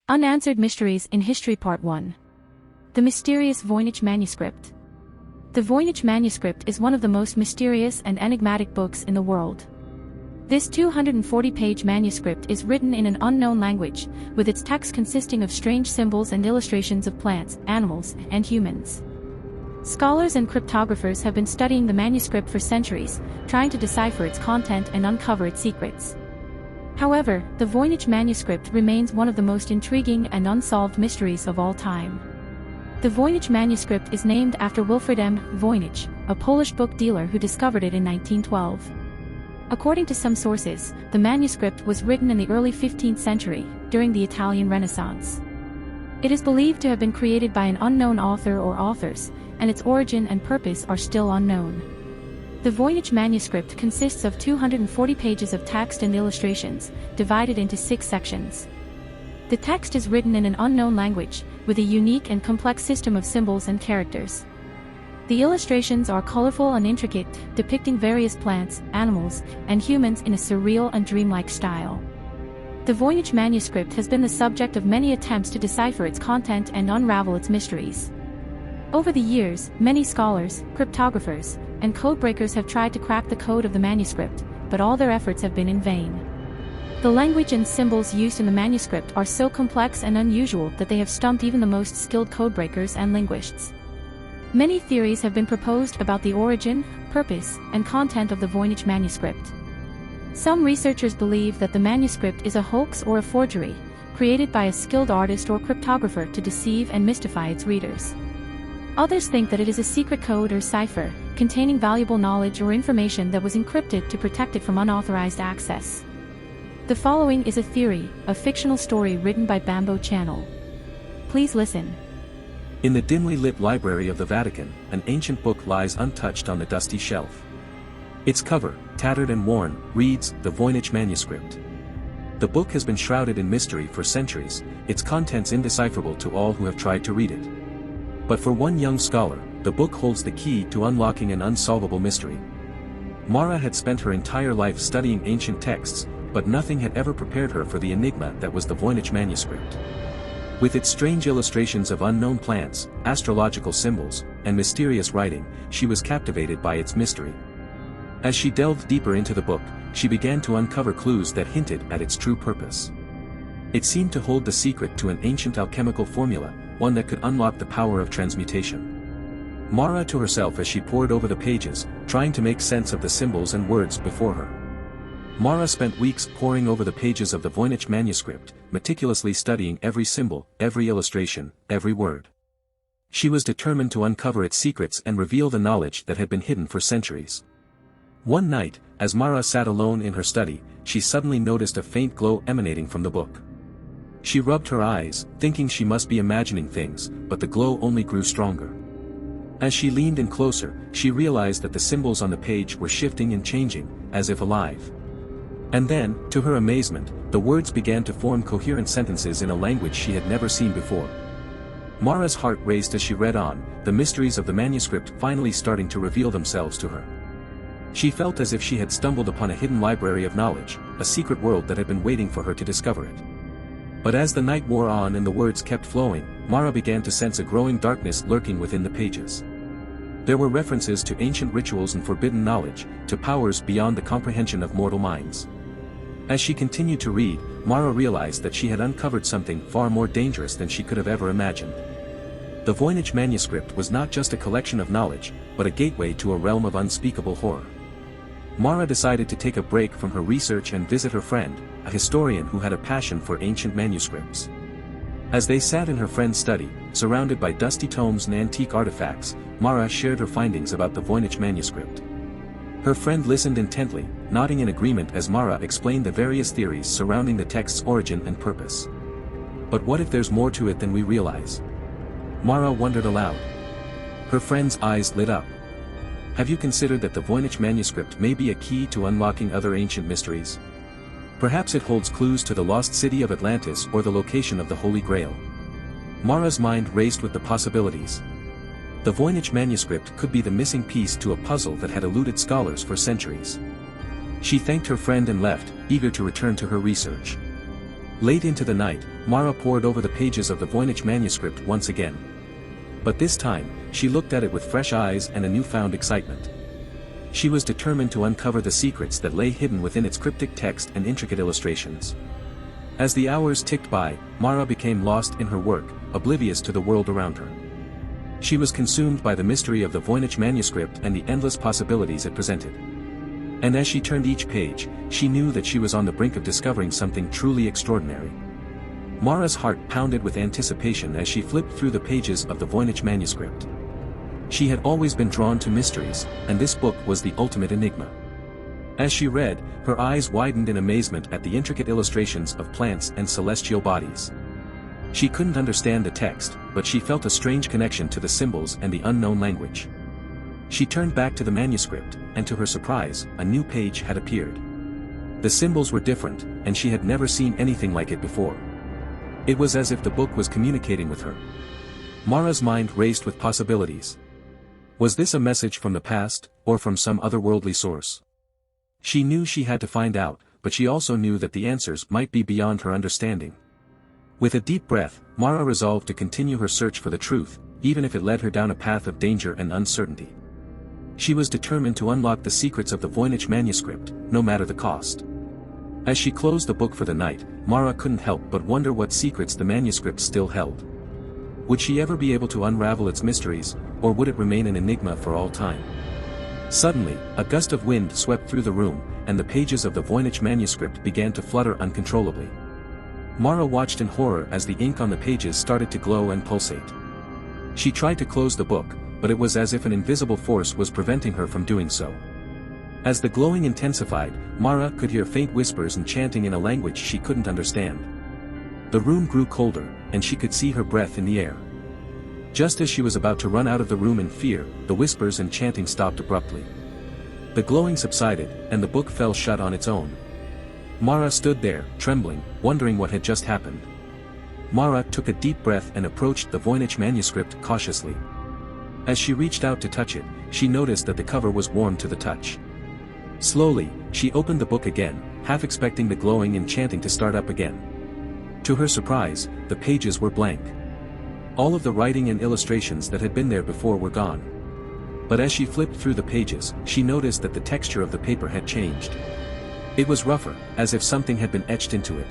Unanswered Mysteries in History Part 1. The Mysterious Voynich Manuscript. The Voynich Manuscript is one of the most mysterious and enigmatic books in the world. This 240-page manuscript is written in an unknown language, with its text consisting of strange symbols and illustrations of plants, animals, and humans. Scholars and cryptographers have been studying the manuscript for centuries, trying to decipher its content and uncover its secrets. However, the Voynich Manuscript remains one of the most intriguing and unsolved mysteries of all time. The Voynich Manuscript is named after Wilfred M. Voynich, a Polish book dealer who discovered it in 1912. According to some sources, the manuscript was written in the early 15th century, during the Italian Renaissance. It is believed to have been created by an unknown author or authors, and its origin and purpose are still unknown. The Voynich Manuscript consists of 240 pages of text and illustrations, divided into 6 sections. The text is written in an unknown language, with a unique and complex system of symbols and characters. The illustrations are colorful and intricate, depicting various plants, animals, and humans in a surreal and dreamlike style. The Voynich Manuscript has been the subject of many attempts to decipher its content and unravel its mysteries. Over the years, many scholars, cryptographers, and codebreakers have tried to crack the code of the manuscript, but all their efforts have been in vain. The language and symbols used in the manuscript are so complex and unusual that they have stumped even the most skilled codebreakers and linguists. Many theories have been proposed about the origin, purpose, and content of the Voynich Manuscript. Some researchers believe that the manuscript is a hoax or a forgery, created by a skilled artist or cryptographer to deceive and mystify its readers. Others think that it is a secret code or cipher, containing valuable knowledge or information that was encrypted to protect it from unauthorized access. The following is a theory, a fictional story written by Bamboo Channel. Please listen. In the dimly lit library of the Vatican, an ancient book lies untouched on the dusty shelf. Its cover, tattered and worn, reads, "The Voynich Manuscript." The book has been shrouded in mystery for centuries, its contents indecipherable to all who have tried to read it. But for one young scholar, the book holds the key to unlocking an unsolvable mystery. Mara had spent her entire life studying ancient texts, but nothing had ever prepared her for the enigma that was the Voynich Manuscript. With its strange illustrations of unknown plants, astrological symbols, and mysterious writing, she was captivated by its mystery. As she delved deeper into the book, she began to uncover clues that hinted at its true purpose. It seemed to hold the secret to an ancient alchemical formula, one that could unlock the power of transmutation. Mara to herself as she pored over the pages, trying to make sense of the symbols and words before her. Mara spent weeks poring over the pages of the Voynich Manuscript, meticulously studying every symbol, every illustration, every word. She was determined to uncover its secrets and reveal the knowledge that had been hidden for centuries. One night, as Mara sat alone in her study, she suddenly noticed a faint glow emanating from the book. She rubbed her eyes, thinking she must be imagining things, but the glow only grew stronger. As she leaned in closer, she realized that the symbols on the page were shifting and changing, as if alive. And then, to her amazement, the words began to form coherent sentences in a language she had never seen before. Mara's heart raced as she read on, the mysteries of the manuscript finally starting to reveal themselves to her. She felt as if she had stumbled upon a hidden library of knowledge, a secret world that had been waiting for her to discover it. But as the night wore on and the words kept flowing, Mara began to sense a growing darkness lurking within the pages. There were references to ancient rituals and forbidden knowledge, to powers beyond the comprehension of mortal minds. As she continued to read, Mara realized that she had uncovered something far more dangerous than she could have ever imagined. The Voynich Manuscript was not just a collection of knowledge, but a gateway to a realm of unspeakable horror. Mara decided to take a break from her research and visit her friend, a historian who had a passion for ancient manuscripts. As they sat in her friend's study, surrounded by dusty tomes and antique artifacts, Mara shared her findings about the Voynich Manuscript. Her friend listened intently, nodding in agreement as Mara explained the various theories surrounding the text's origin and purpose. But what if there's more to it than we realize? Mara wondered aloud. Her friend's eyes lit up. Have you considered that the Voynich Manuscript may be a key to unlocking other ancient mysteries? Perhaps it holds clues to the lost city of Atlantis or the location of the Holy Grail. Mara's mind raced with the possibilities. The Voynich Manuscript could be the missing piece to a puzzle that had eluded scholars for centuries. She thanked her friend and left, eager to return to her research. Late into the night, Mara pored over the pages of the Voynich Manuscript once again. But this time, she looked at it with fresh eyes and a newfound excitement. She was determined to uncover the secrets that lay hidden within its cryptic text and intricate illustrations. As the hours ticked by, Mara became lost in her work, oblivious to the world around her. She was consumed by the mystery of the Voynich Manuscript and the endless possibilities it presented. And as she turned each page, she knew that she was on the brink of discovering something truly extraordinary. Mara's heart pounded with anticipation as she flipped through the pages of the Voynich Manuscript. She had always been drawn to mysteries, and this book was the ultimate enigma. As she read, her eyes widened in amazement at the intricate illustrations of plants and celestial bodies. She couldn't understand the text, but she felt a strange connection to the symbols and the unknown language. She turned back to the manuscript, and to her surprise, a new page had appeared. The symbols were different, and she had never seen anything like it before. It was as if the book was communicating with her. Mara's mind raced with possibilities. Was this a message from the past, or from some otherworldly source? She knew she had to find out, but she also knew that the answers might be beyond her understanding. With a deep breath, Mara resolved to continue her search for the truth, even if it led her down a path of danger and uncertainty. She was determined to unlock the secrets of the Voynich Manuscript, no matter the cost. As she closed the book for the night, Mara couldn't help but wonder what secrets the manuscript still held. Would she ever be able to unravel its mysteries, or would it remain an enigma for all time? Suddenly, a gust of wind swept through the room, and the pages of the Voynich Manuscript began to flutter uncontrollably. Mara watched in horror as the ink on the pages started to glow and pulsate. She tried to close the book, but it was as if an invisible force was preventing her from doing so. As the glowing intensified, Mara could hear faint whispers and chanting in a language she couldn't understand. The room grew colder, and she could see her breath in the air. Just as she was about to run out of the room in fear, the whispers and chanting stopped abruptly. The glowing subsided, and the book fell shut on its own. Mara stood there, trembling, wondering what had just happened. Mara took a deep breath and approached the Voynich Manuscript cautiously. As she reached out to touch it, she noticed that the cover was warm to the touch. Slowly, she opened the book again, half expecting the glowing and chanting to start up again. To her surprise, the pages were blank. All of the writing and illustrations that had been there before were gone. But as she flipped through the pages, she noticed that the texture of the paper had changed. It was rougher, as if something had been etched into it.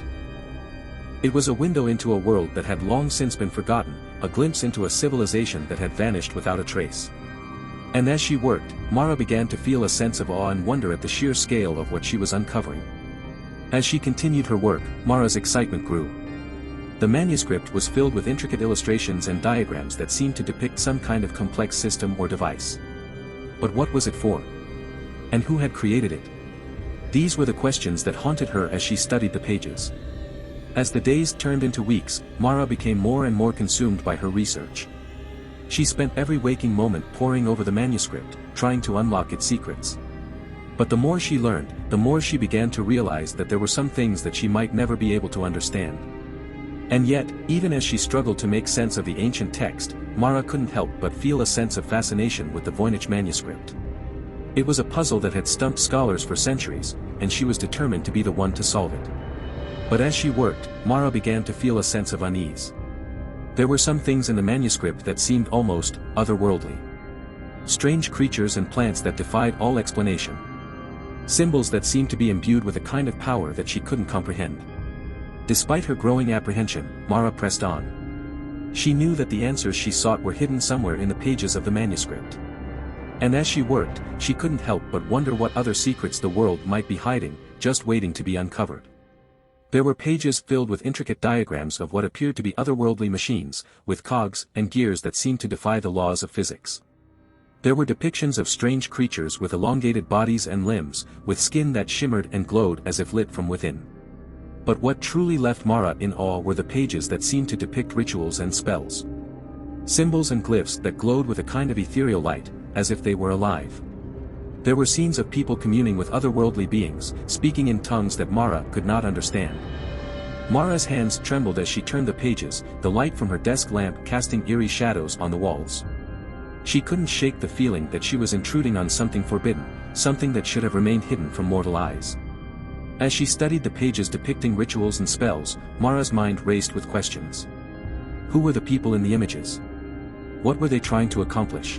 It was a window into a world that had long since been forgotten, a glimpse into a civilization that had vanished without a trace. And as she worked, Mara began to feel a sense of awe and wonder at the sheer scale of what she was uncovering. As she continued her work, Mara's excitement grew. The manuscript was filled with intricate illustrations and diagrams that seemed to depict some kind of complex system or device. But what was it for? And who had created it? These were the questions that haunted her as she studied the pages. As the days turned into weeks, Mara became more and more consumed by her research. She spent every waking moment poring over the manuscript, trying to unlock its secrets. But the more she learned, the more she began to realize that there were some things that she might never be able to understand. And yet, even as she struggled to make sense of the ancient text, Mara couldn't help but feel a sense of fascination with the Voynich Manuscript. It was a puzzle that had stumped scholars for centuries, and she was determined to be the one to solve it. But as she worked, Mara began to feel a sense of unease. There were some things in the manuscript that seemed almost otherworldly. Strange creatures and plants that defied all explanation. Symbols that seemed to be imbued with a kind of power that she couldn't comprehend. Despite her growing apprehension, Mara pressed on. She knew that the answers she sought were hidden somewhere in the pages of the manuscript. And as she worked, she couldn't help but wonder what other secrets the world might be hiding, just waiting to be uncovered. There were pages filled with intricate diagrams of what appeared to be otherworldly machines, with cogs and gears that seemed to defy the laws of physics. There were depictions of strange creatures with elongated bodies and limbs, with skin that shimmered and glowed as if lit from within. But what truly left Mara in awe were the pages that seemed to depict rituals and spells. Symbols and glyphs that glowed with a kind of ethereal light, as if they were alive. There were scenes of people communing with otherworldly beings, speaking in tongues that Mara could not understand. Mara's hands trembled as she turned the pages, the light from her desk lamp casting eerie shadows on the walls. She couldn't shake the feeling that she was intruding on something forbidden, something that should have remained hidden from mortal eyes. As she studied the pages depicting rituals and spells, Mara's mind raced with questions. Who were the people in the images? What were they trying to accomplish?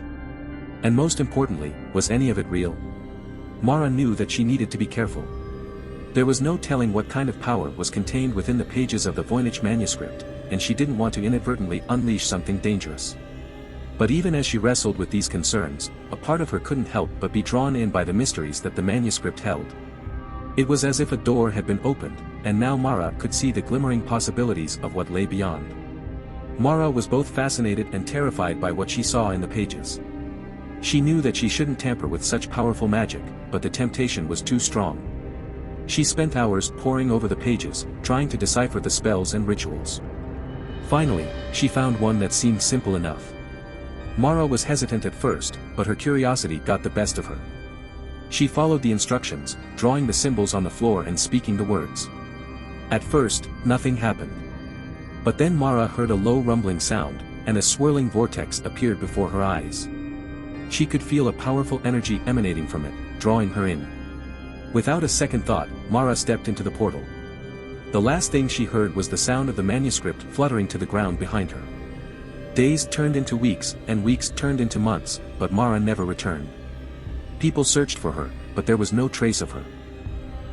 And most importantly, was any of it real? Mara knew that she needed to be careful. There was no telling what kind of power was contained within the pages of the Voynich Manuscript, and she didn't want to inadvertently unleash something dangerous. But even as she wrestled with these concerns, a part of her couldn't help but be drawn in by the mysteries that the manuscript held. It was as if a door had been opened, and now Mara could see the glimmering possibilities of what lay beyond. Mara was both fascinated and terrified by what she saw in the pages. She knew that she shouldn't tamper with such powerful magic, but the temptation was too strong. She spent hours poring over the pages, trying to decipher the spells and rituals. Finally, she found one that seemed simple enough. Mara was hesitant at first, but her curiosity got the best of her. She followed the instructions, drawing the symbols on the floor and speaking the words. At first, nothing happened. But then Mara heard a low rumbling sound, and a swirling vortex appeared before her eyes. She could feel a powerful energy emanating from it, drawing her in. Without a second thought, Mara stepped into the portal. The last thing she heard was the sound of the manuscript fluttering to the ground behind her. Days turned into weeks, and weeks turned into months, but Mara never returned. People searched for her, but there was no trace of her.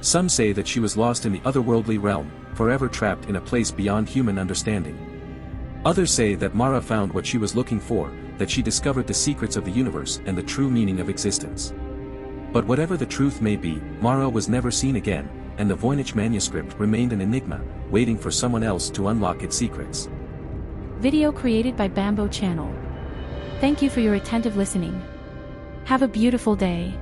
Some say that she was lost in the otherworldly realm, forever trapped in a place beyond human understanding. Others say that Mara found what she was looking for, that she discovered the secrets of the universe and the true meaning of existence. But whatever the truth may be, Mara was never seen again, and the Voynich Manuscript remained an enigma, waiting for someone else to unlock its secrets. Video created by Bamboo Channel. Thank you for your attentive listening. Have a beautiful day.